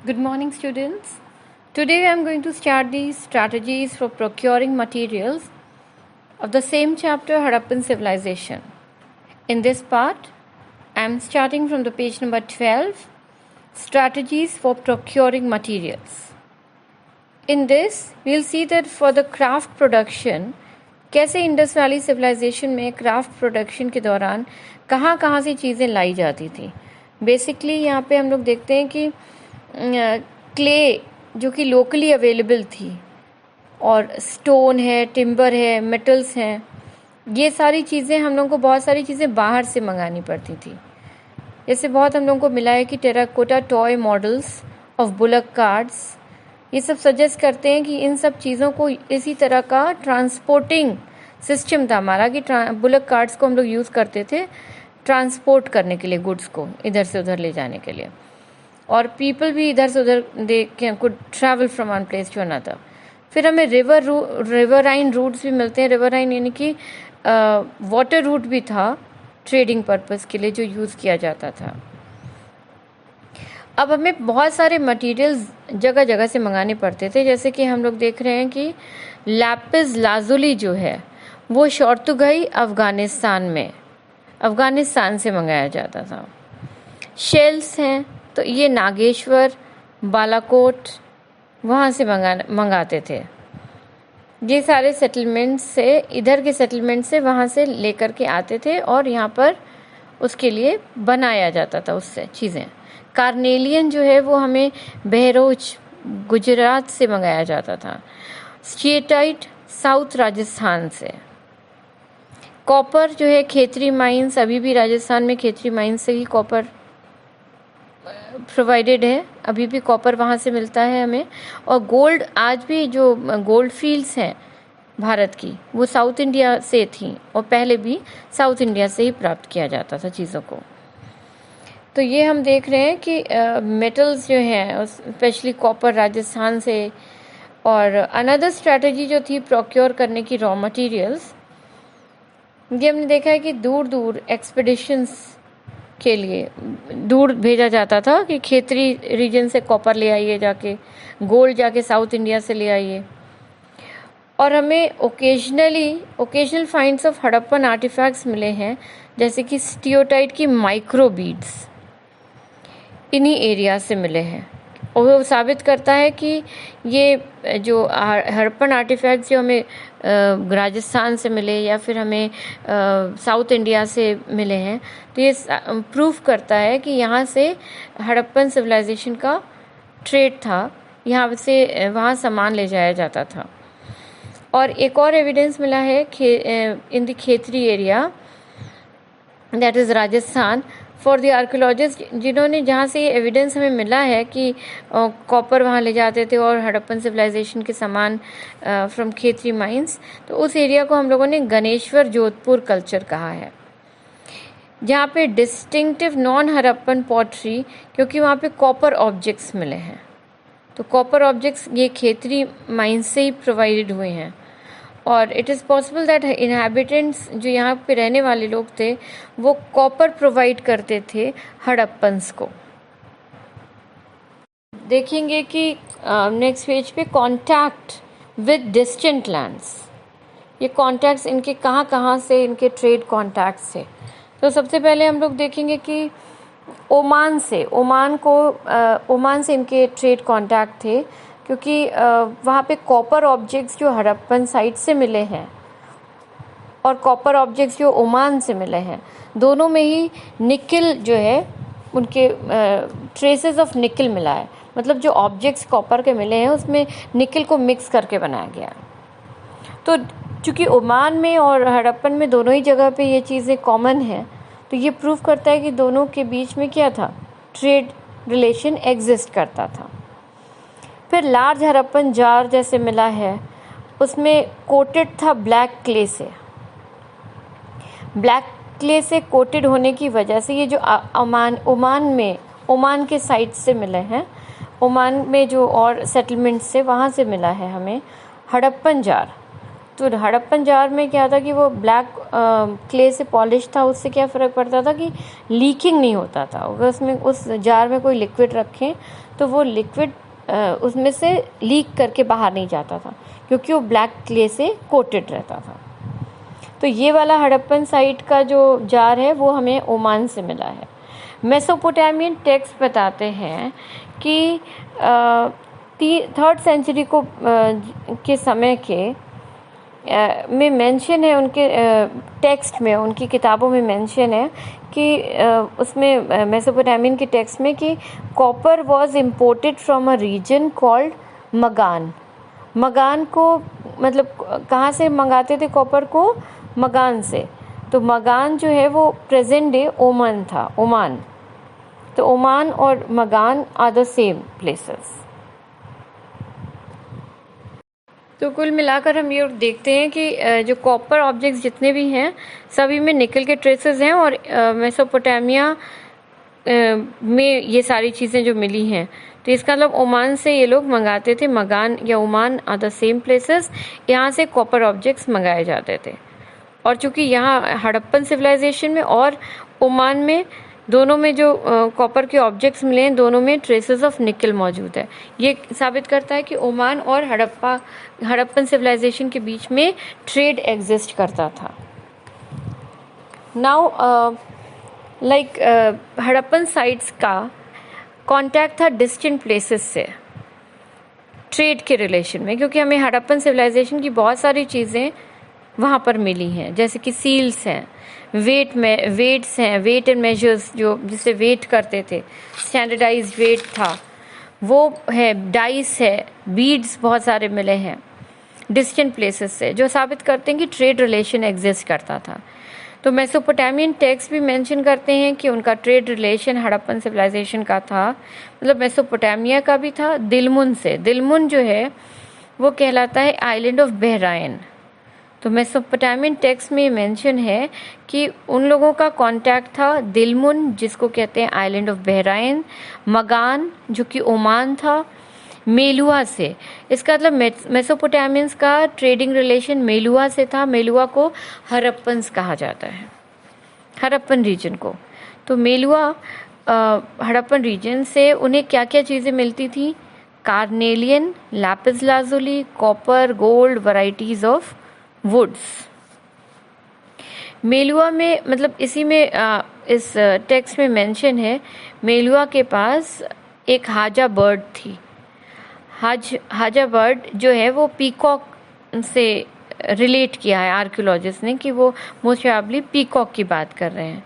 Good morning, students. Today I am going to start the strategies for procuring materials of the same chapter, Harappan Civilization. In this part, I am starting from the page number 12, Strategies for Procuring Materials. In this, we will see that for the craft production, कैसे Indus valley civilisation में craft production के दौरान कहाँ कहाँ से चीज़ें लाई जाती थी. बेसिकली यहाँ पे हम लोग देखते हैं कि क्ले जो कि लोकली अवेलेबल थी और स्टोन है, टिम्बर है, मेटल्स हैं, ये सारी चीज़ें हम लोगों को बहुत सारी चीज़ें बाहर से मंगानी पड़ती थी. जैसे बहुत हम लोगों को मिला है कि terracotta toy models of bullock cards, ये सब सजेस्ट करते हैं कि इन सब चीज़ों को इसी तरह का ट्रांसपोर्टिंग सिस्टम था हमारा कि बुलक कार्ड्स को हम लोग यूज़ करते थे ट्रांसपोर्ट करने के लिए, गुड्स को इधर से उधर ले जाने के लिए. और पीपल भी इधर से उधर they could travel from one place to another. फिर हमें रिवराइन रूट्स भी मिलते हैं. रिवराइन यानी कि वाटर रूट भी था ट्रेडिंग पर्पस के लिए जो यूज़ किया जाता था. अब हमें बहुत सारे मटेरियल्स जगह जगह से मंगाने पड़ते थे. जैसे कि हम लोग देख रहे हैं कि लैपिस लाजुली जो है वो शॉर्तुगाई अफ़गानिस्तान से मंगाया जाता था. शेल्स हैं तो ये नागेश्वर, बालाकोट वहाँ से मंगाते थे. ये सारे सेटलमेंट से, इधर के सेटलमेंट से वहाँ से लेकर के आते थे और यहाँ पर उसके लिए बनाया जाता था उससे चीज़ें. कार्नेलियन जो है वो हमें बहरोच गुजरात से मंगाया जाता था. स्टेटाइट साउथ राजस्थान से. कॉपर जो है खेतरी माइंस, अभी भी राजस्थान में खेतरी माइंस से ही कॉपर प्रोवाइडेड है. अभी भी कॉपर वहाँ से मिलता है हमें. और गोल्ड, आज भी जो गोल्ड फील्ड्स हैं भारत की वो साउथ इंडिया से थी और पहले भी साउथ इंडिया से ही प्राप्त किया जाता था चीज़ों को. तो ये हम देख रहे हैं कि मेटल्स जो हैं स्पेशली कॉपर राजस्थान से. और अनदर स्ट्रैटेजी जो थी प्रोक्योर करने की रॉ मटेरियल्स, ये हमने देखा है कि दूर दूर एक्सपेडिशंस के लिए दूर भेजा जाता था कि खेतरी रीजन से कॉपर ले आइए, जाके गोल्ड जाके साउथ इंडिया से ले आइए. और हमें occasional finds of Harappan artifacts मिले हैं, जैसे कि स्टियोटाइट की माइक्रो बीड्स इन्हीं एरिया से मिले हैं. और वो साबित करता है कि ये जो हड़प्पन आर्टिफैक्ट्स जो हमें राजस्थान से मिले या फिर हमें साउथ इंडिया से मिले हैं, तो ये प्रूफ करता है कि यहाँ से हड़प्पन सिविलाइजेशन का ट्रेड था, यहाँ से वहाँ सामान ले जाया जाता था. और एक और एविडेंस मिला है in the Khetri area, that is Rajasthan, for the archaeologist, जिन्होंने, जहाँ से ये एविडेंस हमें मिला है कि कॉपर वहाँ ले जाते थे और हड़प्पन सिविलाइजेशन के सामान फ्रॉम खेतरी माइंस, तो उस एरिया को हम लोगों ने गणेश्वर जोधपुर कल्चर कहा है, जहाँ पे डिस्टिंक्टिव नॉन हड़प्पन पॉटरी, क्योंकि वहाँ पे कॉपर ऑब्जेक्ट्स मिले हैं. तो कॉपर ऑब्जेक्ट्स ये खेतरी माइंस से ही प्रोवाइडेड हुए हैं. और it is possible that inhabitants, जो यहाँ पे रहने वाले लोग थे, वो कॉपर प्रोवाइड करते थे हड़प्पन्स को. देखेंगे कि नेक्स्ट पेज पे कॉन्टैक्ट विद डिस्टेंट लैंड्स. ये कॉन्टैक्ट्स इनके कहाँ कहाँ से इनके ट्रेड कॉन्टैक्ट्स थे. तो सबसे पहले हम लोग देखेंगे कि ओमान से इनके ट्रेड कॉन्टैक्ट थे, क्योंकि वहाँ पे कॉपर ऑब्जेक्ट्स जो हड़प्पन साइट से मिले हैं और कॉपर ऑब्जेक्ट्स जो ओमान से मिले हैं, दोनों में ही निकल जो है, उनके ट्रेसेस ऑफ निकल मिला है. मतलब जो ऑब्जेक्ट्स कॉपर के मिले हैं उसमें निकल को मिक्स करके बनाया गया. तो चूँकि ओमान में और हड़प्पन में दोनों ही जगह पे ये चीज़ें कॉमन हैं, तो ये प्रूव करता है कि दोनों के बीच में क्या था, ट्रेड रिलेशन एग्जिस्ट करता था. फिर लार्ज हड़प्पन जार जैसे मिला है, उसमें कोटेड था ब्लैक क्ले से. ब्लैक क्ले से कोटेड होने की वजह से ये जो ओमान के साइड से मिले हैं, ओमान में जो और सेटलमेंट से वहाँ से मिला है हमें हड़प्पन जार. तो हड़प्पन जार में क्या था कि वो ब्लैक क्ले से पॉलिश था, उससे क्या फ़र्क पड़ता था कि लीकिंग नहीं होता था. अगर उसमें उस जार में कोई लिक्विड रखें तो वो लिक्विड उसमें से लीक करके बाहर नहीं जाता था, क्योंकि वो ब्लैक क्ले से कोटेड रहता था। तो ये वाला हड़प्पन साइट का जो जार है वो हमें ओमान से मिला है। मेसोपोटामियन टेक्स्ट बताते हैं कि 3rd सेंचुरी को के समय के में मेंशन है, उनके टेक्स्ट में, उनकी किताबों में मेंशन है कि उसमें मेसोपोटामियन के टेक्स्ट में कि copper was imported from a region called Magan. Magan को मतलब कहाँ से मंगाते थे कॉपर को? मगान से। तो मगान जो है वो प्रेजेंट डे ओमान था, ओमान। तो ओमान और मगान आर द सेम प्लेसेस। तो कुल मिलाकर हम ये देखते हैं कि जो कॉपर ऑब्जेक्ट्स जितने भी हैं सभी में निकल के ट्रेसेस हैं, और मेसोपोटामिया में ये सारी चीज़ें जो मिली हैं, तो इसका मतलब ओमान से ये लोग मंगाते थे। मगान या Oman are the same places, यहाँ से कॉपर ऑब्जेक्ट्स मंगाए जाते थे। और चूँकि यहाँ हड़प्पन सिविलाइजेशन में और ओमान में दोनों में जो कॉपर के ऑब्जेक्ट्स मिले हैं, दोनों में ट्रेसेस ऑफ निकल मौजूद है। ये साबित करता है कि ओमान और हड़प्पन सिविलाइजेशन के बीच में ट्रेड एग्जिस्ट करता था। नाउ हड़प्पन साइट्स का कांटेक्ट था डिस्टेंट प्लेसेस से ट्रेड के रिलेशन में, क्योंकि हमें हड़प्पन सिविलाइजेशन की बहुत सारी चीज़ें वहाँ पर मिली हैं, जैसे कि सील्स हैं, वेट्स हैं, वेट एंड मेजर्स जो जिसे वेट करते थे, स्टैंडर्डाइज्ड वेट था वो है, डाइस है, बीड्स बहुत सारे मिले हैं डिस्टेंट प्लेसेस से, जो साबित करते हैं कि ट्रेड रिलेशन एग्जिस्ट करता था। तो मेसोपोटामियन टेक्स्ट भी मेंशन करते हैं कि उनका ट्रेड रिलेशन हड़प्पन सिविलाइजेशन का था, मतलब मेसोपोटामिया का भी था दिलमुन से। दिलमुन जो है वो कहलाता है आइलैंड ऑफ बहराइन। तो मेसोपोटामियन टेक्स्ट में मेंशन है कि उन लोगों का कांटेक्ट था दिलमुन, जिसको कहते हैं आइलैंड ऑफ बहराइन, मगान जो कि ओमान था, मेलुआ से। इसका मतलब मेसोपोटामियंस का ट्रेडिंग रिलेशन मेलुआ से था। मेलुआ को हड़प्पन्स कहा जाता है, हड़प्पन रीजन को। तो मेलुआ हड़प्पन रीजन से उन्हें क्या क्या चीज़ें मिलती थी? Carnelian, lapis lazuli, copper, gold, varieties of woods. Meluhha में मतलब इसी में इस टेक्स्ट में मेंशन है, मेलुआ के पास एक हाजा बर्ड थी। हाजा बर्ड जो है वो पीकॉक से रिलेट किया है आर्कियोलॉजिस्ट ने, कि वो मोस्ट प्रोबेबली पीकॉक की बात कर रहे हैं।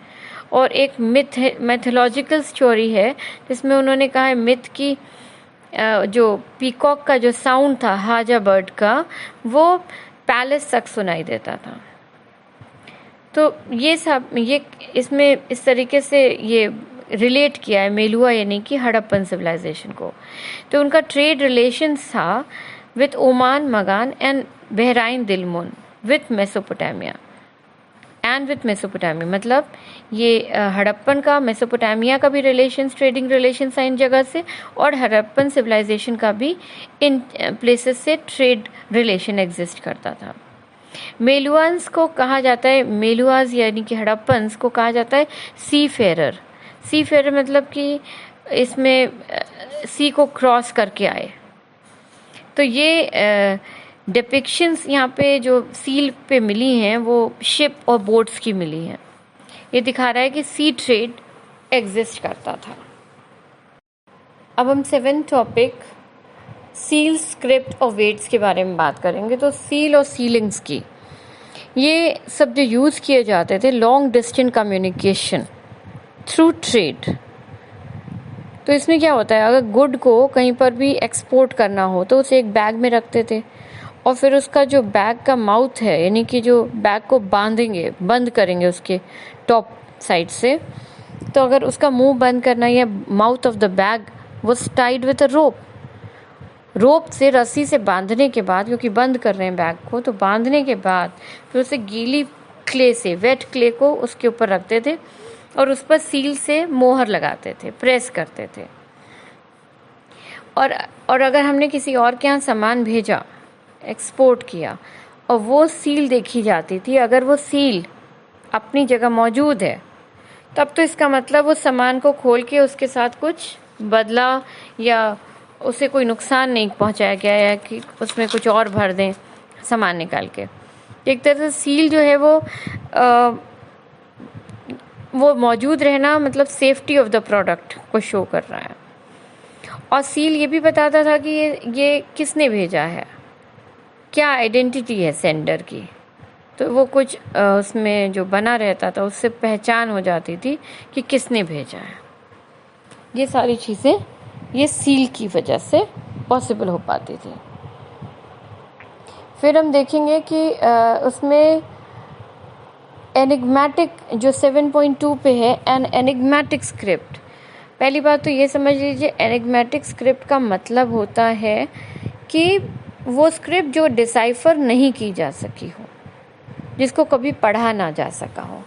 और एक मैथोलॉजिकल स्टोरी है जिसमें उन्होंने कहा है मिथ की जो पीकॉक का जो साउंड था हाजा बर्ड का, वो पैलेस तक सुनाई देता था। तो ये सब इसमें इस तरीके से ये रिलेट किया है मेलुआ यानी कि हड़प्पन सिविलाइजेशन को। तो उनका ट्रेड रिलेशन था with Oman, मगान and Bahrain Dilmun with Mesopotamia मतलब ये हड़प्पन का मेसोपोटामिया का भी रिलेशंस, ट्रेडिंग रिलेशन था इन जगह से, और हड़प्पन सिविलाइजेशन का भी इन प्लेसेस से ट्रेड रिलेशन एग्जिस्ट करता था। मेलुआंस को कहा जाता है, मेलुआज यानी कि हड़प्पन्स को कहा जाता है सी फेरर मतलब कि इसमें सी को क्रॉस करके आए। तो ये डिपिक्शंस यहाँ पे जो सील पे मिली हैं वो शिप और बोट्स की मिली हैं। ये दिखा रहा है कि सी ट्रेड एग्जिस्ट करता था। अब हम 7th टॉपिक सील, स्क्रिप्ट और वेट्स के बारे में बात करेंगे। तो सील और सीलिंग्स की ये सब जो यूज़ किए जाते थे long distance communication through trade. तो इसमें क्या होता है, अगर गुड को कहीं पर भी एक्सपोर्ट करना हो तो उसे एक बैग में रखते थे, और फिर उसका जो बैग का माउथ है यानी कि जो बैग को बंद करेंगे उसके टॉप साइड से, तो अगर उसका मुंह बंद करना है, mouth of the bag was tied with a rope से, रस्सी से बांधने के बाद, क्योंकि बंद कर रहे हैं बैग को, तो बांधने के बाद फिर उसे गीली क्ले से, वेट क्ले को उसके ऊपर रखते थे और उस पर सील से मोहर लगाते थे, प्रेस करते थे। और अगर हमने किसी और के यहाँ सामान भेजा, एक्सपोर्ट किया, और वो सील देखी जाती थी, अगर वो सील अपनी जगह मौजूद है तब तो इसका मतलब उस सामान को खोल के उसके साथ कुछ बदला या उसे कोई नुकसान नहीं पहुंचाया गया या कि उसमें कुछ और भर दें सामान निकाल के। एक तरह से सील जो है वो मौजूद रहना मतलब सेफ्टी ऑफ द प्रोडक्ट को शो कर रहा है। और सील ये भी बताता था कि ये किसने भेजा है, क्या आइडेंटिटी है सेंडर की। तो वो कुछ उसमें जो बना रहता था उससे पहचान हो जाती थी कि किसने भेजा है। ये सारी चीज़ें ये सील की वजह से पॉसिबल हो पाती थी। फिर हम देखेंगे कि उसमें एनिग्मेटिक जो 7.2 पे है, एन एनिग्मेटिक स्क्रिप्ट। पहली बात तो ये समझ लीजिए, एनिग्मेटिक स्क्रिप्ट का मतलब होता है कि वो स्क्रिप्ट जो डिसाइफर नहीं की जा सकी हो, जिसको कभी पढ़ा ना जा सका हो।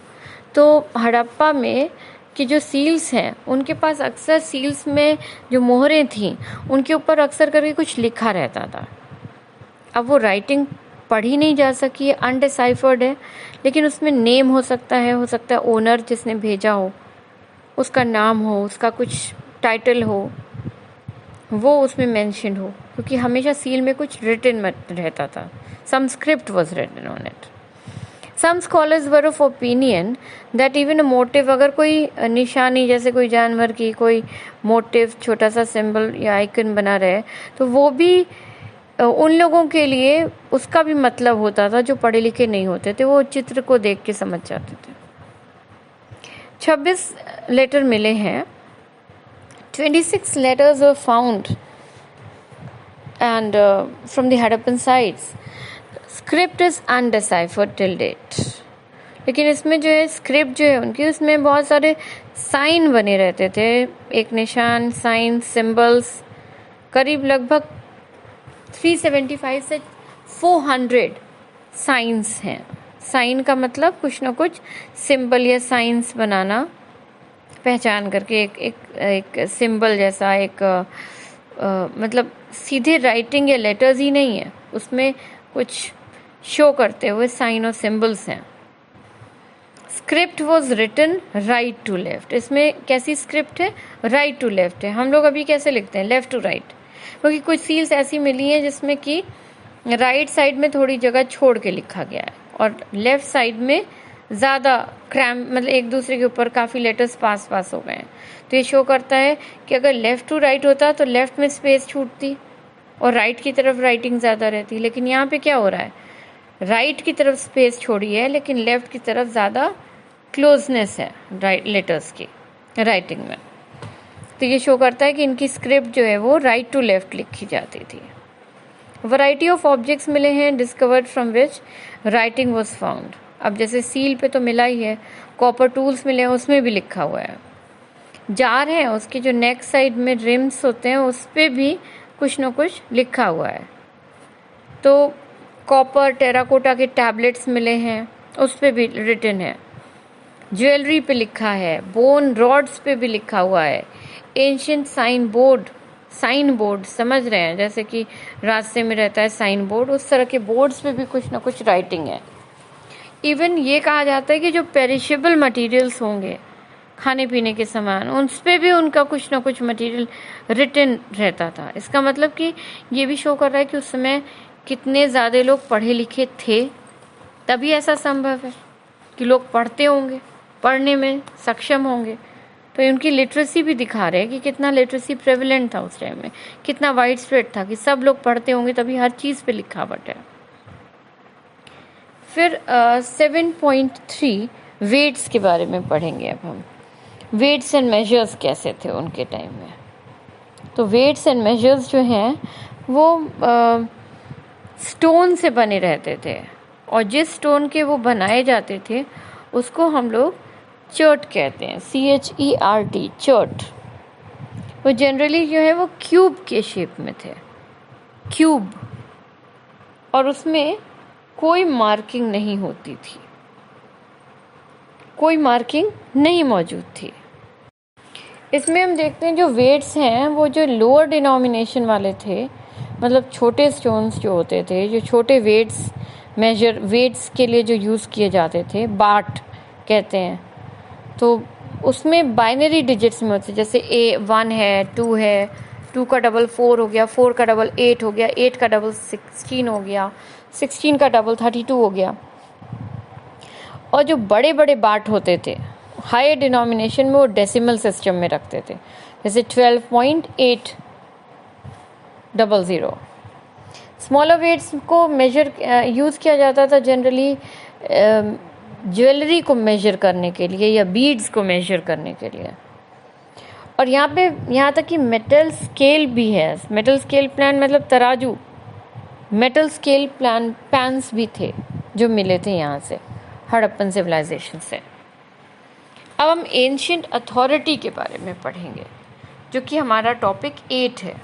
तो हड़प्पा में कि जो सील्स हैं उनके पास अक्सर सील्स में जो मोहरें थीं उनके ऊपर अक्सर करके कुछ लिखा रहता था। अब वो राइटिंग पढ़ी नहीं जा सकी है, अनडिसाइफर्ड है, लेकिन उसमें नेम हो सकता है ओनर जिसने भेजा हो उसका नाम हो, उसका कुछ टाइटल हो, वो उसमें मेंशन हो, क्योंकि हमेशा सील में कुछ रिटन रहता था। Some script was written on it. Some scholars were of opinion that even a motive, अगर कोई निशानी जैसे कोई जानवर की कोई मोटिव छोटा सा सिंबल या आइकन बना रहे, तो वो भी उन लोगों के लिए उसका भी मतलब होता था जो पढ़े लिखे नहीं होते थे, वो चित्र को देख के समझ जाते थे। 26 लेटर मिले हैं, 26 letters were found and from the Harappan sites. Script is undeciphered till date. लेकिन इसमें जो है स्क्रिप्ट जो है उनकी, उसमें बहुत सारे साइन बने रहते थे, एक निशान, साइन, सिंबल्स, करीब लगभग 375 से 400 साइंस हैं। साइन का मतलब कुछ ना कुछ सिंबल या साइंस बनाना, पहचान करके एक सिंबल जैसा मतलब सीधे राइटिंग या लेटर्स ही नहीं है, उसमें कुछ शो करते हुए साइन और सिंबल्स हैं। Script was written right to left. इसमें कैसी स्क्रिप्ट है? राइट टू लेफ्ट है। हम लोग अभी कैसे लिखते हैं? लेफ्ट टू राइट, क्योंकि कुछ सील्स ऐसी मिली हैं जिसमें कि राइट साइड में थोड़ी जगह छोड़ के लिखा गया है और लेफ्ट साइड में ज़्यादा क्रैम, मतलब एक दूसरे के ऊपर काफ़ी लेटर्स पास हो गए हैं। तो ये शो करता है कि अगर लेफ्ट टू राइट होता तो लेफ्ट में स्पेस छूटती और राइट की तरफ राइटिंग ज़्यादा रहती। लेकिन यहाँ पे क्या हो रहा है? राइट की तरफ स्पेस छोड़ी है लेकिन लेफ्ट की तरफ ज़्यादा क्लोजनेस है राइट लेटर्स की राइटिंग में। तो ये शो करता है कि इनकी स्क्रिप्ट जो है वो राइट टू लेफ्ट लिखी जाती थी। वैरायटी ऑफ ऑब्जेक्ट्स मिले हैं discovered from which writing was found. अब जैसे सील पे तो मिला ही है, कॉपर टूल्स मिले हैं, उसमें भी लिखा हुआ है। जार है, उसकी जो नेक साइड में रिम्स होते हैं उस पर भी कुछ न कुछ लिखा हुआ है। तो कॉपर टेराकोटा के टैबलेट्स मिले हैं, उस पर भी रिटन है। ज्वेलरी पे लिखा है, बोन रॉड्स पे भी लिखा हुआ है। एंशियंट साइन बोर्ड समझ रहे हैं, जैसे कि रास्ते में रहता है साइन बोर्ड, उस तरह के बोर्ड्स पे भी कुछ ना कुछ राइटिंग है। इवन ये कहा जाता है कि जो पेरिशेबल मटेरियल्स होंगे, खाने पीने के सामान, उन पर भी उनका कुछ ना कुछ मटेरियल रिटन रहता था। इसका मतलब कि ये भी शो कर रहा है कि उस समय कितने ज़्यादा लोग पढ़े लिखे थे, तभी ऐसा संभव है कि लोग पढ़ते होंगे, पढ़ने में सक्षम होंगे। तो उनकी लिटरेसी भी दिखा रहे हैं कि कितना लिटरेसी प्रेवलेंट था उस टाइम में, कितना वाइड स्प्रेड था कि सब लोग पढ़ते होंगे, तभी हर चीज़ पे लिखावट है। फिर 7.3 वेट्स के बारे में पढ़ेंगे अब हम। वेट्स एंड मेजर्स कैसे थे उनके टाइम में। तो वेट्स एंड मेजर्स जो हैं वो स्टोन से बने रहते थे, और जिस स्टोन के वो बनाए जाते थे उसको हम लोग चर्ट कहते हैं, CHERT, चर्ट। वो जनरली जो है वो क्यूब के शेप में थे, क्यूब, और उसमें कोई मार्किंग नहीं होती थी, कोई मार्किंग नहीं मौजूद थी। इसमें हम देखते हैं जो वेट्स हैं वो जो लोअर डिनोमिनेशन वाले थे, मतलब छोटे स्टोन्स जो होते थे, जो छोटे वेट्स के लिए जो यूज़ किए जाते थे, बाट कहते हैं। तो उसमें बाइनरी डिजिट्स में होते, जैसे A1 है, 2 है, 2 का डबल 4 हो गया, 4 का डबल 8 हो गया, 8 का डबल 16 हो गया, 16 का डबल 32 हो गया। और जो बड़े बड़े बार्ट होते थे हाई डिनोमिनेशन में, वो डेसिमल सिस्टम में रखते थे, जैसे 12.800। स्मॉलर वेट्स को मेजर यूज़ किया जाता था जनरली ज्वेलरी को मेजर करने के लिए या बीड्स को मेजर करने के लिए। और यहाँ तक कि मेटल स्केल भी है। मेटल स्केल प्लान मतलब तराजू, मेटल स्केल प्लान पैन्स भी थे जो मिले थे यहाँ से, हड़प्पन सिविलाइजेशन से। अब हम एंशिएंट अथॉरिटी के बारे में पढ़ेंगे, जो कि हमारा टॉपिक 8 है।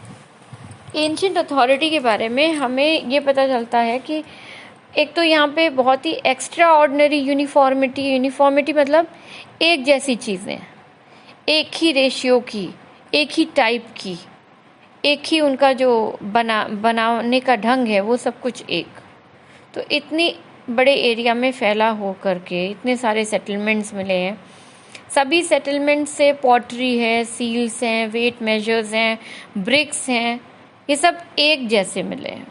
एंशिएंट अथॉरिटी के बारे में हमें ये पता चलता है कि एक तो यहाँ पे बहुत ही एक्स्ट्रा ऑर्डिनरी यूनिफॉर्मिटी मतलब एक जैसी चीज़ें, एक ही रेशियो की, एक ही टाइप की, एक ही उनका जो बनाने का ढंग है, वो सब कुछ एक। तो इतनी बड़े एरिया में फैला हो करके इतने सारे सेटलमेंट्स मिले हैं। सभी सेटलमेंट से पॉटरी है, सील्स हैं, वेट मेजर्स हैं, ब्रिक्स हैं, ये सब एक जैसे मिले हैं।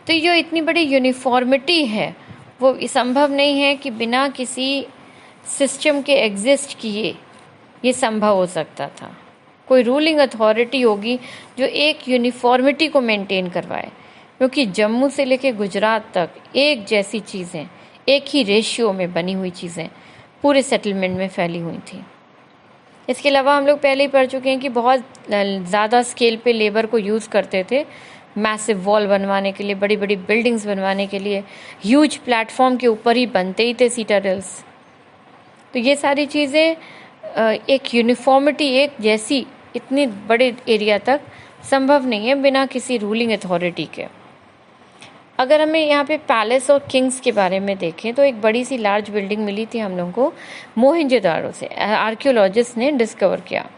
तो जो इतनी बड़ी यूनिफॉर्मिटी है वो संभव नहीं है कि बिना किसी सिस्टम के एग्जिस्ट किए ये संभव हो सकता था। कोई रूलिंग अथॉरिटी होगी जो एक यूनिफॉर्मिटी को मेंटेन करवाए, क्योंकि जम्मू से लेकर गुजरात तक एक जैसी चीज़ें, एक ही रेशियो में बनी हुई चीज़ें पूरे सेटलमेंट में फैली हुई थी। इसके अलावा हम लोग पहले ही पढ़ चुके हैं कि बहुत ज़्यादा स्केल पे लेबर को यूज़ करते थे मैसिव वॉल बनवाने के लिए, बड़ी बड़ी बिल्डिंग्स बनवाने के लिए। ह्यूज प्लेटफॉर्म के ऊपर ही बनते ही थे सीटाडेल्स। तो ये सारी चीज़ें एक यूनिफॉर्मिटी, एक जैसी इतने बड़े एरिया तक संभव नहीं है बिना किसी रूलिंग अथॉरिटी के। अगर हमें यहाँ पे पैलेस और किंग्स के बारे में देखें तो एक बड़ी सी लार्ज बिल्डिंग मिली थी हम लोगों को मोहनजोदाड़ो से, आर्कियोलॉजिस्ट ने डिस्कवर किया,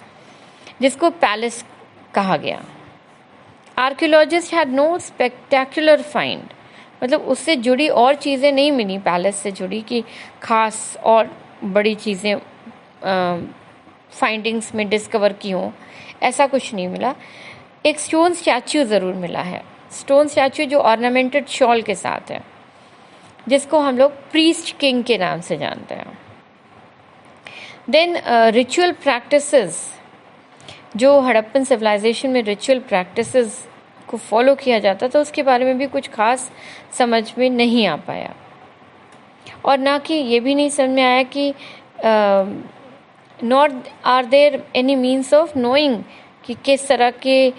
जिसको पैलेस कहा गया। Archaeologist had no spectacular find, मतलब उससे जुड़ी और चीज़ें नहीं मिली, पैलेस से जुड़ी कि खास और बड़ी चीज़ें फाइंडिंग्स में डिस्कवर की हों, ऐसा कुछ नहीं मिला। एक स्टोन स्टैच्यू ज़रूर मिला है, स्टोन स्टैच्यू जो ऑर्नामेंटेड शॉल के साथ है, जिसको हम लोग प्रीस्ट किंग के नाम से जानते हैं। देन रिचुअल प्रैक्टिसेस, जो हड़प्पन सिविलाइजेशन में रिचुअल प्रैक्टिसेस को फॉलो किया जाता था, उसके बारे में भी कुछ खास समझ में नहीं आ पाया। और ना कि ये भी नहीं समझ में आया कि not are there any means of knowing कि किस तरह के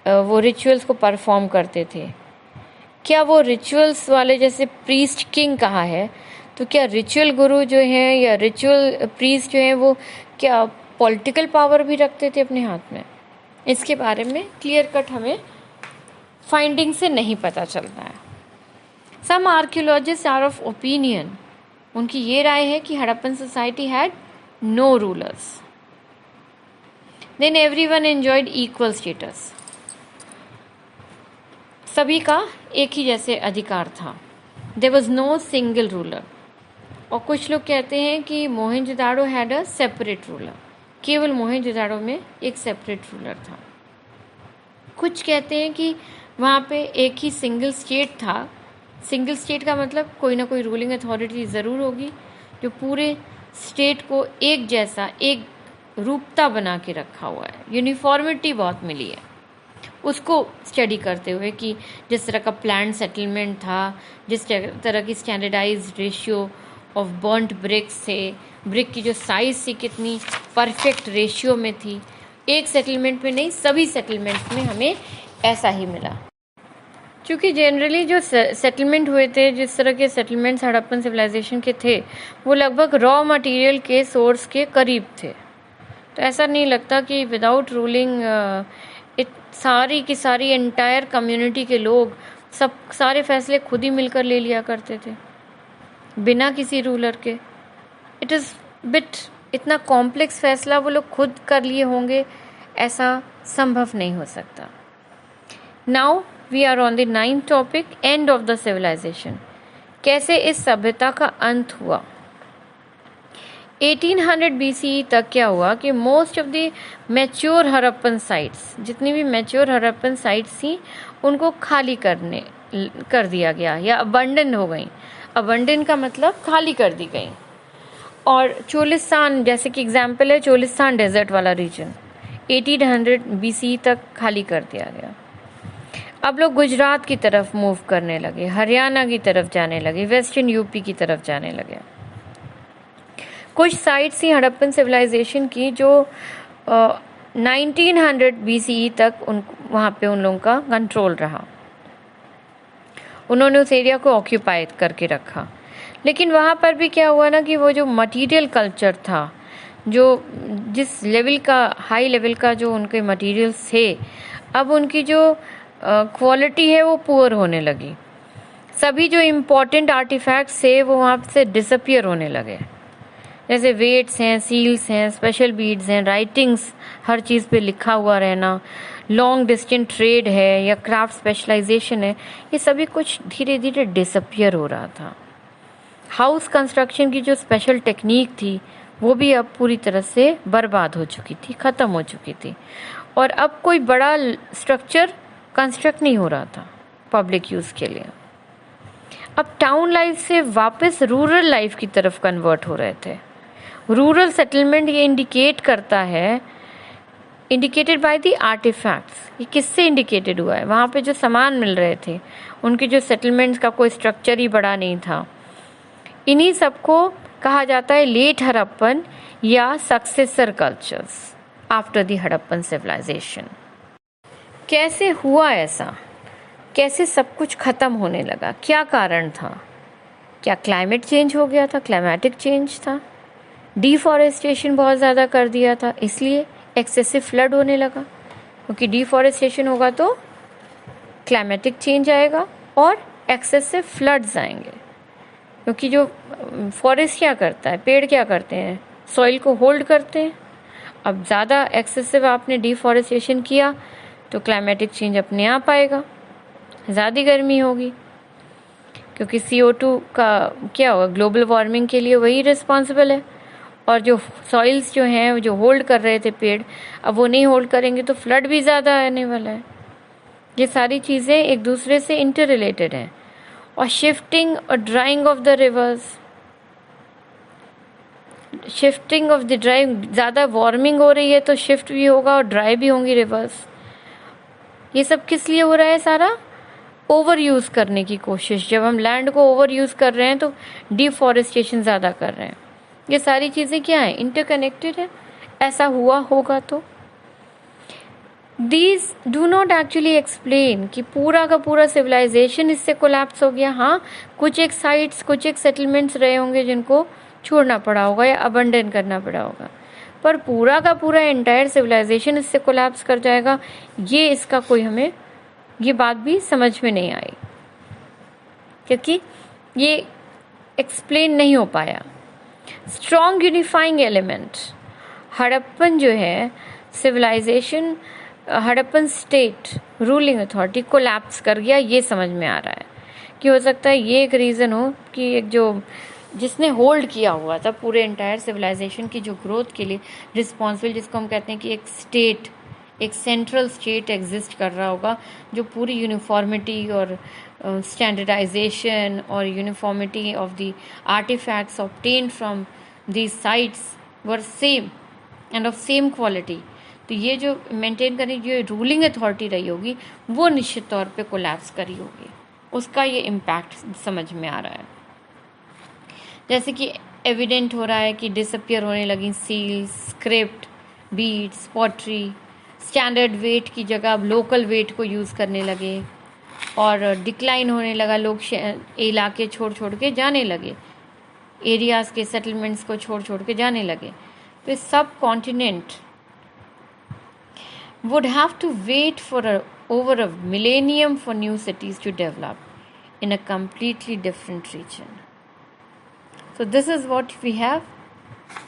वो रिचुअल्स को परफॉर्म करते थे। क्या वो रिचुअल्स वाले, जैसे प्रीस्ट किंग कहा है, तो क्या रिचुअल गुरु जो हैं या रिचुअल प्रीस्ट जो हैं वो क्या पॉलिटिकल पावर भी रखते थे अपने हाथ में? इसके बारे में क्लियर कट हमें फाइंडिंग से नहीं पता चलता है। Some archaeologist are of opinion, उनकी ये राय है कि Harappan society had no rulers. Then everyone enjoyed equal status, सभी का एक ही जैसे अधिकार था। There was no single ruler. और कुछ लोग कहते हैं कि Mohenjodaro had a separate ruler, केवल मोहनजोदाड़ो में एक सेपरेट रूलर था। कुछ कहते हैं कि वहाँ पे एक ही सिंगल स्टेट था। सिंगल स्टेट का मतलब कोई ना कोई रूलिंग अथॉरिटी ज़रूर होगी जो पूरे स्टेट को एक जैसा, एक रूपता बना के रखा हुआ है। यूनिफॉर्मिटी बहुत मिली है उसको स्टडी करते हुए कि जिस तरह का प्लान सेटलमेंट था, जिस तरह की standardised ratio of burnt bricks थे, ब्रिक की जो साइज़ थी कितनी परफेक्ट रेशियो में थी। एक सेटलमेंट में नहीं, सभी सेटलमेंट्स में हमें ऐसा ही मिला। क्योंकि जनरली जो सेटलमेंट हुए थे, जिस तरह के सेटलमेंट्स हड़प्पन सिविलाइजेशन के थे, वो लगभग रॉ मटेरियल के सोर्स के करीब थे। तो ऐसा नहीं लगता कि विदाउट रूलिंग सारी की सारी एंटायर कम्युनिटी के लोग सब सारे फैसले खुद ही मिलकर ले लिया करते थे बिना किसी रूलर के। इट इज़ बिट, इतना कॉम्प्लेक्स फैसला वो लोग खुद कर लिए होंगे, ऐसा संभव नहीं हो सकता। Now we are on the 9th topic, end of the civilisation. कैसे इस सभ्यता का अंत हुआ। 1800 BCE तक क्या हुआ कि most of the mature Harappan sites, जितनी भी मैच्योर हड़प्पन साइट्स थी उनको खाली कर दिया गया या अबंडन हो गई। अबंडन का मतलब खाली कर दी गई। और चोलिस्तान जैसे कि एग्जाम्पल है, चोलिस्तान डेजर्ट वाला रीजन 1800 BCE तक खाली कर दिया गया। अब लोग गुजरात की तरफ मूव करने लगे, हरियाणा की तरफ जाने लगे, वेस्टर्न यूपी की तरफ जाने लगे। कुछ साइट्स थी हड़प्पन सिविलाइजेशन की जो 1900 BCE तक वहाँ पे उन लोगों का कंट्रोल रहा। उन्होंने उस एरिया को ऑक्यूपाई करके रखा। लेकिन वहाँ पर भी क्या हुआ ना कि वो जो मटेरियल कल्चर था, जो जिस लेवल का हाई लेवल का जो उनके मटेरियल्स थे, अब उनकी जो क्वालिटी है वो पुअर होने लगी। सभी जो इम्पोर्टेंट आर्टिफैक्ट्स थे वो वहाँ से डिसअपियर होने लगे। जैसे वेट्स हैं, सील्स हैं, स्पेशल बीड्स हैं, राइटिंग्स, हर चीज़ पे लिखा हुआ रहना, लॉन्ग डिस्टेंस ट्रेड है या क्राफ्ट स्पेशलाइजेशन है, ये सभी कुछ धीरे धीरे डिसअपियर हो रहा था। हाउस कंस्ट्रक्शन की जो स्पेशल टेक्निक थी वो भी अब पूरी तरह से बर्बाद हो चुकी थी, ख़त्म हो चुकी थी। और अब कोई बड़ा स्ट्रक्चर कंस्ट्रक्ट नहीं हो रहा था पब्लिक यूज़ के लिए। अब टाउन लाइफ से वापस रूरल लाइफ की तरफ कन्वर्ट हो रहे थे। रूरल सेटलमेंट ये इंडिकेट करता है, इंडिकेटेड बाय द आर्टिफैक्ट्स। ये किससे इंडिकेटेड हुआ है? वहाँ पे जो सामान मिल रहे थे, उनके जो सेटलमेंट्स का कोई स्ट्रक्चर ही बड़ा नहीं था। इन्हीं सबको कहा जाता है लेट हड़प्पन या successor cultures after the Harappan civilisation. कैसे हुआ ऐसा? कैसे सब कुछ ख़त्म होने लगा? क्या कारण था? क्या क्लाइमेट चेंज हो गया था? क्लाइमेटिक चेंज था? डिफॉरेस्टेशन बहुत ज़्यादा कर दिया था, इसलिए एक्सेसिव फ्लड होने लगा। क्योंकि डिफॉरेस्टेशन होगा तो क्लाइमेटिक चेंज आएगा और एक्सेसिव फ्लड्स आएंगे। क्योंकि जो फॉरेस्ट क्या करता है, पेड़ क्या करते हैं, सॉइल को होल्ड करते हैं। अब ज़्यादा एक्सेसिव आपने डिफॉरेस्टेशन किया तो क्लाइमेटिक चेंज अपने आप आएगा, ज़्यादा गर्मी होगी। क्योंकि CO2 का क्या होगा, ग्लोबल वार्मिंग के लिए वही रिस्पॉन्सिबल है। और जो सॉइल्स जो हैं, जो होल्ड कर रहे थे पेड़, अब वो नहीं होल्ड करेंगे तो फ्लड भी ज़्यादा आने वाला है। ये सारी चीज़ें एक दूसरे से इंटर रिलेटेड हैं। और शिफ्टिंग और drying of the reverse, shifting of the drawing, ज़्यादा वार्मिंग हो रही है तो शिफ्ट भी होगा और ड्राई भी होंगी रिवर्स। ये सब किस लिए हो रहा है? सारा ओवर यूज़ करने की कोशिश। जब हम लैंड को ओवर यूज़ कर रहे हैं तो डिफॉरेस्टेशन ज़्यादा कर रहे हैं। ये सारी चीज़ें क्या हैं? इंटरकनेक्टेड है। ऐसा हुआ होगा तो these do not actually explain कि पूरा का पूरा सिविलाइजेशन इससे कोलैप्स हो गया। हाँ, कुछ एक साइट्स, कुछ एक सेटलमेंट्स रहे होंगे जिनको छोड़ना पड़ा होगा या अबंडन करना पड़ा होगा, पर पूरा का पूरा एंटायर सिविलाइजेशन इससे कोलैप्स कर जाएगा, ये इसका कोई हमें ये बात भी समझ में नहीं आई, क्योंकि ये एक्सप्लेन नहीं हो पाया। स्ट्रॉन्ग यूनिफाइंग एलिमेंट, हड़प्पन जो है civilisation, Harappan state ruling authority collapse कर गया, ये समझ में आ रहा है कि हो सकता है ये एक रीज़न हो कि एक जो जिसने होल्ड किया हुआ था पूरे एंटायर सिविलाइजेशन की जो ग्रोथ के लिए रिस्पॉन्सिबल, जिसको हम कहते हैं कि एक स्टेट, एक सेंट्रल स्टेट एग्जिस्ट कर रहा होगा जो पूरी यूनिफॉर्मिटी और स्टैंडर्डाइजेशन और uniformity of the artefacts obtained from these sites were same end of same quality. तो ये जो मेंटेन करने जो रूलिंग अथॉरिटी रही होगी वो निश्चित तौर पे कोलैप्स करी होगी, उसका ये इम्पैक्ट समझ में आ रहा है। जैसे कि एविडेंट हो रहा है कि डिसअपियर होने लगी seals, script, beads, pottery. Standard weight की जगह अब लोकल वेट को यूज़ करने लगे और डिक्लाइन होने लगा। लोग इलाके छोड़ छोड़ के जाने लगे, एरियाज़ के सेटलमेंट्स को छोड़ छोड़ के जाने लगे। तो सब continent would have to wait for over a millennium for new cities to develop in a completely different region. So this is what we have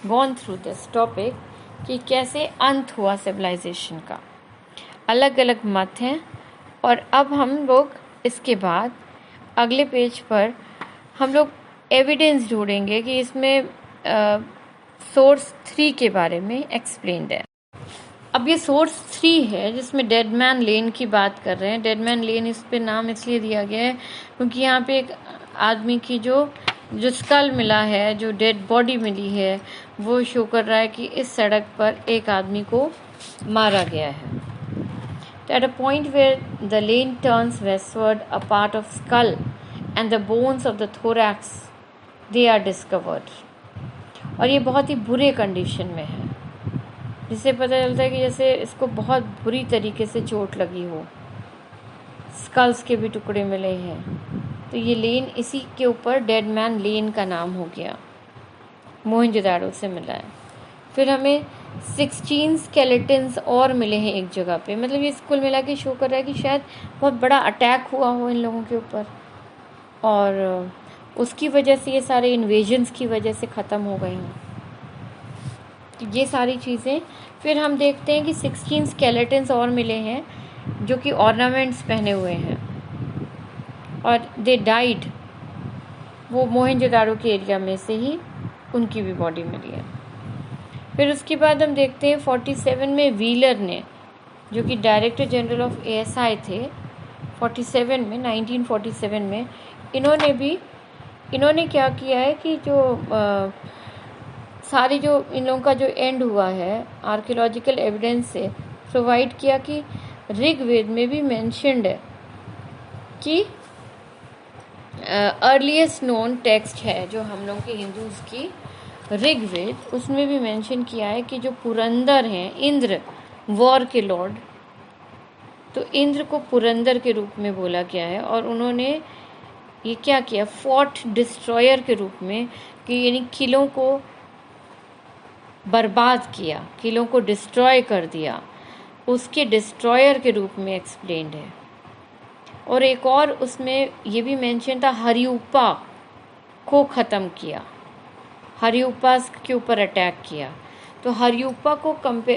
gone through this topic कि कैसे अंत हुआ सिविलाइजेशन का। अलग अलग मत हैं और अब हम लोग इसके बाद अगले पेज पर हम लोग एविडेंस ढूंढेंगे कि इसमें सोर्स 3 के बारे में एक्सप्लेन्ड है। अब ये सोर्स 3 है जिसमें डेड मैन लेन की बात कर रहे हैं। डेड मैन लेन इस पे नाम इसलिए दिया गया है क्योंकि यहाँ पे एक आदमी की जो स्कल मिला है, जो डेड बॉडी मिली है, वो शो कर रहा है कि इस सड़क पर एक आदमी को मारा गया है। तो at a point where the lane turns westward, a part of skull and the bones of the thorax they are discovered. और ये बहुत ही बुरे कंडीशन में है, जिससे पता चलता है कि जैसे इसको बहुत बुरी तरीके से चोट लगी हो। स्कल्स के भी टुकड़े मिले हैं। तो ये लेन इसी के ऊपर डेड मैन लेन का नाम हो गया, मोहनजोदाड़ो से मिला है। फिर हमें 16 स्केलेटन्स और मिले हैं एक जगह पे। मतलब ये कुल मिला के शो कर रहा है कि शायद बहुत बड़ा अटैक हुआ हो इन लोगों के ऊपर, और उसकी वजह से ये सारे इन्वेजन्स की वजह से ख़त्म हो गए हों। ये सारी चीज़ें। फिर हम देखते हैं कि 16 स्केलेटन्स और मिले हैं जो कि ऑर्नामेंट्स पहने हुए हैं, और दे डाइड, वो मोहनजोदाड़ो के एरिया में से ही उनकी भी बॉडी मिली है। फिर उसके बाद हम देखते हैं 47 में व्हीलर ने, जो कि डायरेक्टर जनरल ऑफ ASI थे 47 में, 1947 में, इन्होंने क्या किया है कि जो सारी जो इन लोगों का जो एंड हुआ है आर्कियोलॉजिकल एविडेंस से प्रोवाइड किया कि ऋग्वेद में भी मेंशन्ड है कि अर्लीस्ट नोन टेक्स्ट है जो हम लोग के हिंदूज़ की ऋग्वेद, उसमें भी मेंशन किया है कि जो पुरंदर हैं, इंद्र वॉर के लॉर्ड, तो इंद्र को पुरंदर के रूप में बोला गया है। और उन्होंने ये क्या किया, फोर्ट डिस्ट्रॉयर के रूप में, कि यानी किलों को बर्बाद किया, किलों को डिस्ट्रॉय कर दिया, उसके डिस्ट्रॉयर के रूप में एक्सप्लेन्ड है। और एक और उसमें ये भी मेंशन था, हरियूपा को ख़त्म किया, हरियूपा के ऊपर अटैक किया। तो हरियूपा को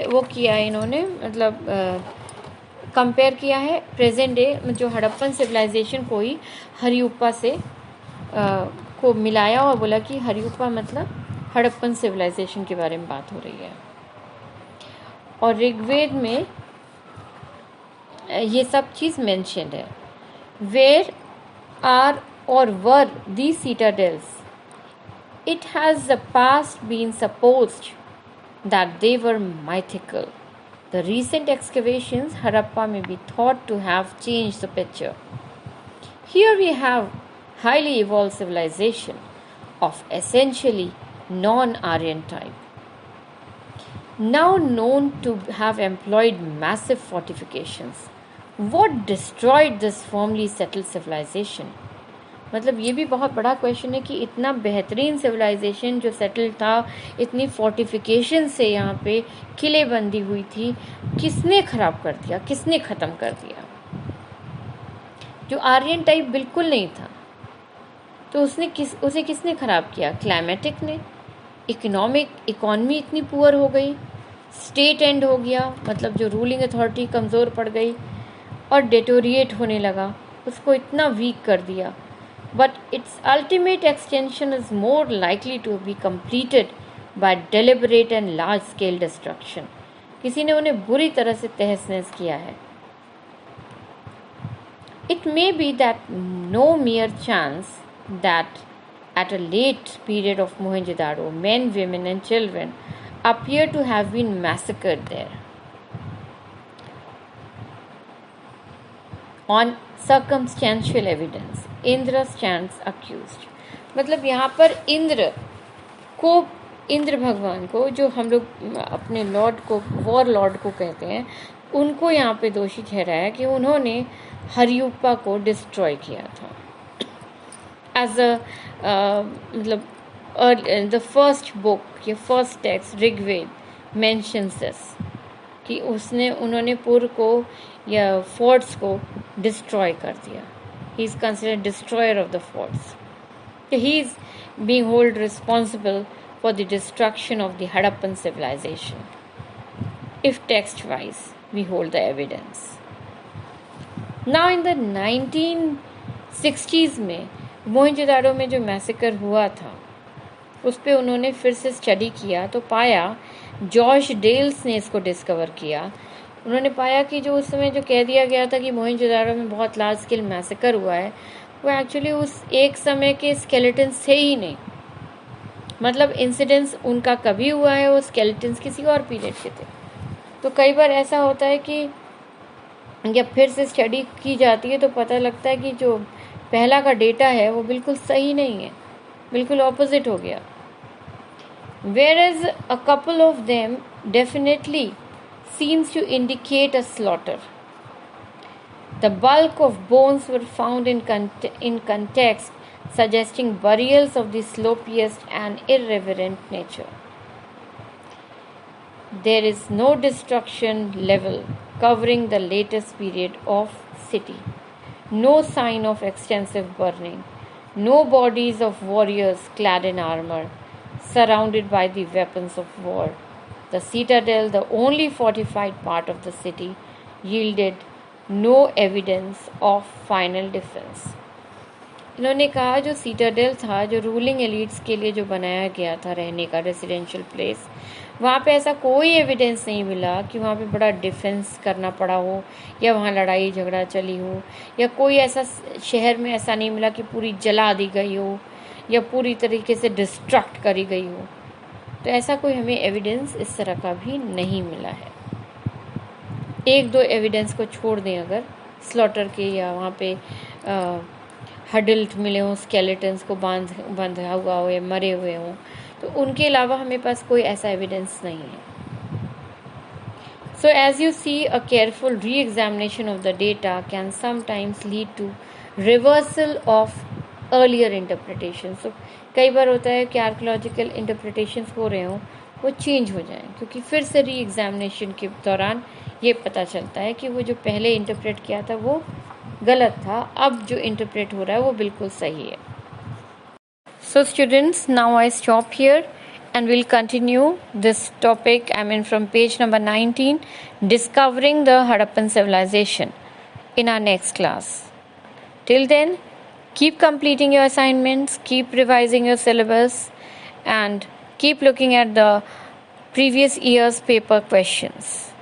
वो किया है इन्होंने, मतलब कंपेयर किया है प्रेजेंट डे जो हड़प्पन सिविलाइजेशन को ही हरियूपा से को मिलाया और बोला कि हरियूपा मतलब हड़प्पन सिविलाइजेशन के बारे में बात हो रही है। और ऋग्वेद में ये सब चीज़ मेंशन्ड है। वेयर आर और वर दी citadels? It has the past been supposed that they were mythical. The recent excavations Harappa may be thought to have changed the picture. Here we have highly evolved civilization of essentially non-Aryan type, now known to have employed massive fortifications. What destroyed this firmly settled civilization? मतलब ये भी बहुत बड़ा question है कि इतना बेहतरीन civilisation जो सेटल था, इतनी फोर्टिफिकेशन से यहाँ पे किले बंदी हुई थी, किसने ख़राब कर दिया, किसने ख़त्म कर दिया? जो आर्यन टाइप बिल्कुल नहीं था, तो उसे किसने ख़राब किया? क्लाइमेटिक ने। इकोनॉमी इतनी पुअर हो गई, स्टेट एंड हो गया, मतलब जो रूलिंग अथॉरिटी कमज़ोर पड़ गई और डेटोरिएट होने लगा, उसको इतना वीक कर दिया। But its ultimate extension is more likely to be completed by deliberate and large-scale destruction. किसी ने उन्हें बुरी तरह से तहस-नहस किया है। It may be that no mere chance that at a late period of Mohenjo-daro, men, women and children appear to have been massacred there. On circumstantial evidence, Indra stands accused. मतलब यहाँ पर इंद्र भगवान को, जो हम लोग अपने लॉर्ड को, वॉर लॉर्ड को कहते हैं, उनको यहाँ पे दोषी ठहराया कि उन्होंने हरियूपा को डिस्ट्रॉय किया था। एज मतलब द फर्स्ट बुक, ये first text Rigveda mentions this, कि उन्होंने पुर को या फोर्ट्स को डिस्ट्रॉय कर दिया। He is considered destroyer of the forts. He is being held responsible for the destruction of the Harappan civilization, if text-wise we hold the evidence. Now in the 1960s में मोहनजोदाड़ो में जो massacre हुआ था, उस पर उन्होंने फिर से स्टडी किया तो पाया, जॉर्ज डेल्स ने इसको डिस्कवर किया। उन्होंने पाया कि जो उस समय जो कह दिया गया था कि मोहनजोदाड़ो में बहुत लार्ज स्केल मैसेकर हुआ है, वो एक्चुअली उस एक समय के स्केलेटन्स थे ही नहीं। मतलब इंसिडेंट्स उनका कभी हुआ है, वो स्केलेटन्स किसी और पीरियड के थे। तो कई बार ऐसा होता है कि जब फिर से स्टडी की जाती है तो पता लगता है कि जो पहला का डेटा है वो बिल्कुल सही नहीं है, बिल्कुल ऑपोजिट हो गया। Whereas a couple of them definitely seems to indicate a slaughter. The bulk of bones were found in context, suggesting burials of the slopiest and irreverent nature. There is no destruction level covering the latest period of city. No sign of extensive burning. No bodies of warriors clad in armor, surrounded by the weapons of war. The citadel, the only fortified part of the city, yielded no evidence of final defense. इन्होंने कहा जो citadel था, जो ruling elites के लिए जो बनाया गया था रहने का रेसिडेंशियल प्लेस, वहाँ पे ऐसा कोई एविडेंस नहीं मिला कि वहाँ पे बड़ा डिफेंस करना पड़ा हो या वहाँ लड़ाई झगड़ा चली हो, या कोई ऐसा शहर में ऐसा नहीं मिला कि पूरी जला दी गई हो या पूरी तरीके से डिस्ट्रक्ट करी गई हो। तो ऐसा कोई हमें एविडेंस इस तरह का भी नहीं मिला है। एक दो एविडेंस को छोड़ दें, अगर स्लॉटर के या वहाँ पे हडल्ट मिले हों, स्केलेटन्स को बांधा हुआ हो या मरे हुए हों, तो उनके अलावा हमें पास कोई ऐसा एविडेंस नहीं है। So as you see, a careful re-examination of the data can sometimes lead to reversal of earlier interpretations. So कई बार होता है कि आर्कियोलॉजिकल इंटरप्रिटेशंस हो रहे हों वो चेंज हो जाएं, क्योंकि फिर से री एग्जामिनेशन के दौरान ये पता चलता है कि वो जो पहले इंटरप्रेट किया था वो गलत था, अब जो इंटरप्रेट हो रहा है वो बिल्कुल सही है। So students, now I stop here and we'll continue this topic, from page number 19, discovering the Harappan civilization, in our next class. Till then, keep completing your assignments, keep revising your syllabus, and keep looking at the previous year's paper questions.